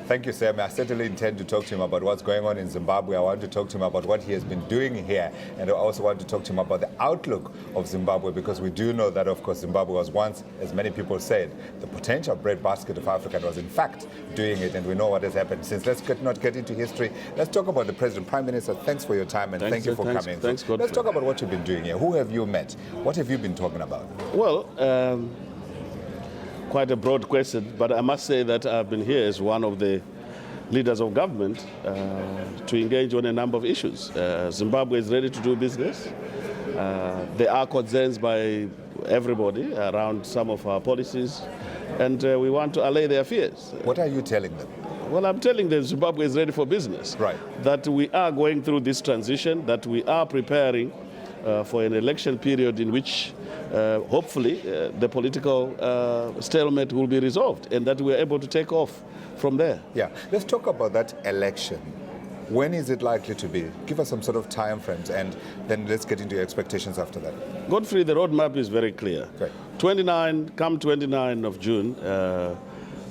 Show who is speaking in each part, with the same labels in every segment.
Speaker 1: Thank you, Sam. I certainly intend to talk to him about what's going on in Zimbabwe. I want to talk to him about what he has been doing here. And I also want to talk to him about the outlook of Zimbabwe, because we do know that, of course, Zimbabwe was once, as many people said, the potential breadbasket of Africa, and was in fact doing it. And we know what has happened since. Let's not get into history. Let's talk about the President. Prime Minister, thanks for your time and thank you for coming.
Speaker 2: Thanks, Godfrey.
Speaker 1: Let's talk about what you've been doing here. Who have you met? What have you been talking about?
Speaker 2: Well, quite a broad question, but I must say that I've been here as one of the leaders of government to engage on a number of issues. Zimbabwe is ready to do business. There are concerns by everybody around some of our policies, and we want to allay their fears.
Speaker 1: What are you telling them?
Speaker 2: Well, I'm telling them Zimbabwe is ready for business.
Speaker 1: Right.
Speaker 2: That we are going through this transition, that we are preparing for an election period in which hopefully the political stalemate will be resolved, and that we're able to take off from there.
Speaker 1: Yeah, let's talk about that election. When is it likely to be? Give us some sort of time frames, and then let's get into your expectations after that.
Speaker 2: Godfrey, the roadmap is very clear.
Speaker 1: Okay.
Speaker 2: 29 of June,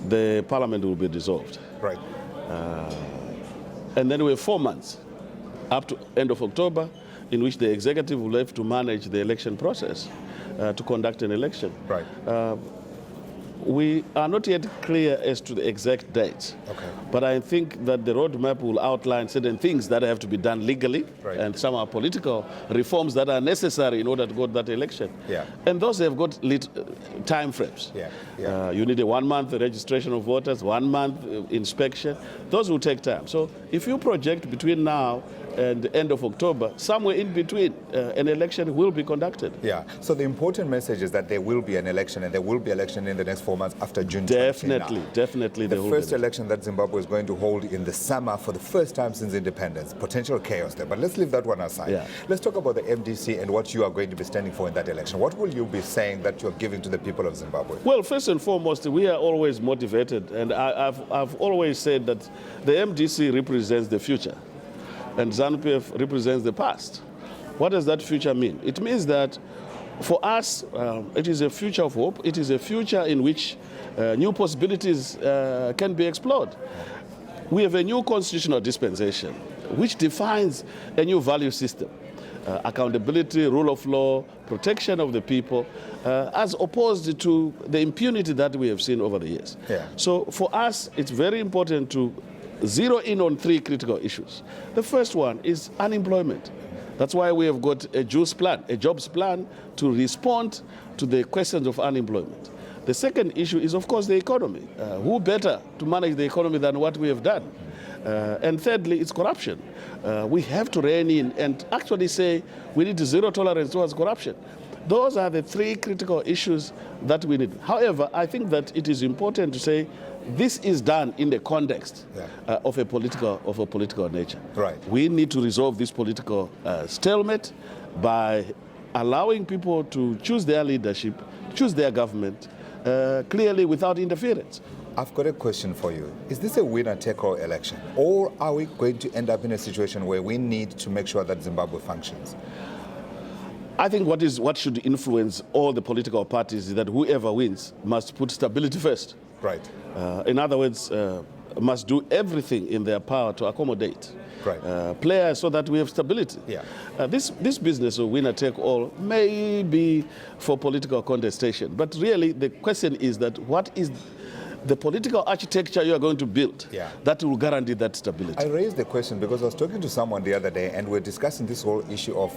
Speaker 2: the parliament will be dissolved.
Speaker 1: Right.
Speaker 2: And then we have 4 months up to end of October, in which the executive will have to manage the election process to conduct an election.
Speaker 1: Right.
Speaker 2: We are not yet clear as to the exact dates,
Speaker 1: okay,
Speaker 2: but I think that the roadmap will outline certain things that have to be done legally,
Speaker 1: right,
Speaker 2: and some are political reforms that are necessary in order to go to that election.
Speaker 1: Yeah.
Speaker 2: And those have got time frames.
Speaker 1: Yeah. Yeah.
Speaker 2: You need a 1 month registration of voters, 1 month inspection. Those will take time. So if you project between now and the end of October, somewhere in between, an election will be conducted.
Speaker 1: Yeah. So the important message is that there will be an election, and there will be election in the next 4 months after June.
Speaker 2: Definitely.
Speaker 1: The first election that Zimbabwe is going to hold in the summer for the first time since independence. Potential chaos there, but let's leave that one aside.
Speaker 2: Yeah.
Speaker 1: Let's talk about the MDC and what you are going to be standing for in that election. What will you be saying that you're giving to the people of Zimbabwe?
Speaker 2: Well, first and foremost, we are always motivated, and I've always said that the MDC represents the future, and ZANU-PF represents the past. What does that future mean? It means that for us, it is a future of hope. It is a future in which new possibilities can be explored. We have a new constitutional dispensation which defines a new value system. Accountability, rule of law, protection of the people, as opposed to the impunity that we have seen over the years.
Speaker 1: Yeah.
Speaker 2: So for us, it's very important to zero in on 3 critical issues. The first one is unemployment. That's why we have got a jobs plan to respond to the questions of unemployment. The second issue is, of course, the economy. Who better to manage the economy than what we have done? And thirdly, it's corruption. We have to rein in and actually say we need zero tolerance towards corruption. Those are the 3 critical issues that we need. However, I think that it is important to say this is done in the context of a political nature.
Speaker 1: Right.
Speaker 2: We need to resolve this political stalemate by allowing people to choose their leadership, choose their government clearly without interference.
Speaker 1: I've got a question for you. Is this a winner-take-all election, or are we going to end up in a situation where we need to make sure that Zimbabwe functions?
Speaker 2: I think what should influence all the political parties is that whoever wins must put stability first.
Speaker 1: Right.
Speaker 2: In other words, must do everything in their power to accommodate players so that we have stability.
Speaker 1: Yeah.
Speaker 2: This business of winner-take-all may be for political contestation, but really the question is that what is the political architecture you are going to build that will guarantee that stability?
Speaker 1: I raised the question because I was talking to someone the other day, and we're discussing this whole issue of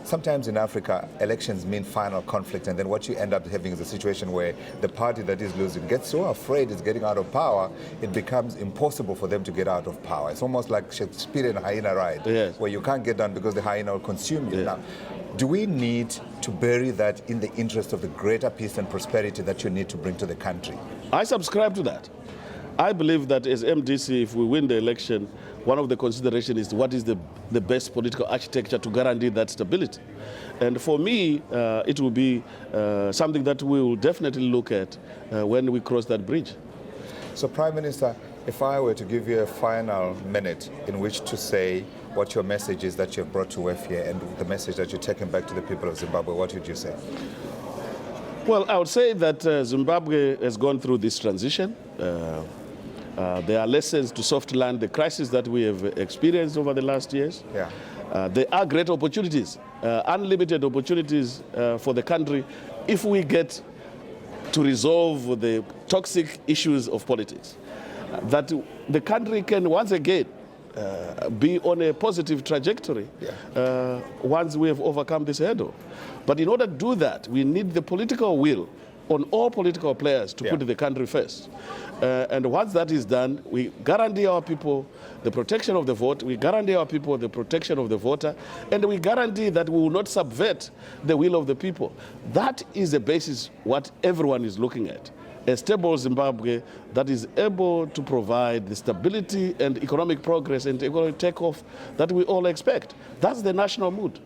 Speaker 1: sometimes in Africa, elections mean final conflict, and then what you end up having is a situation where the party that is losing gets so afraid it's getting out of power, it becomes impossible for them to get out of power. It's almost like Shakespearean hyena ride, where you can't get down because the hyena will consume you. Now, do we need to bury that in the interest of the greater peace and prosperity that you need to bring to the country?
Speaker 2: I subscribe to that. I believe that as MDC, if we win the election, one of the considerations is what is the best political architecture to guarantee that stability. And for me, it will be something that we will definitely look at when we cross that bridge.
Speaker 1: So, Prime Minister, if I were to give you a final minute in which to say what your message is that you've brought to WEF here and the message that you're taking back to the people of Zimbabwe, what would you say?
Speaker 2: Well, I would say that Zimbabwe has gone through this transition. There are lessons to soft land the crisis that we have experienced over the last years.
Speaker 1: Yeah.
Speaker 2: There are great opportunities, unlimited opportunities for the country if we get to resolve the toxic issues of politics. That the country can once again be on a positive trajectory once we have overcome this hurdle. But in order to do that, we need the political will on all political players to put the country first. And once that is done, we guarantee our people the protection of the vote, we guarantee our people the protection of the voter, and we guarantee that we will not subvert the will of the people. That is the basis what everyone is looking at. A stable Zimbabwe that is able to provide the stability and economic progress and economic takeoff that we all expect. That's the national mood.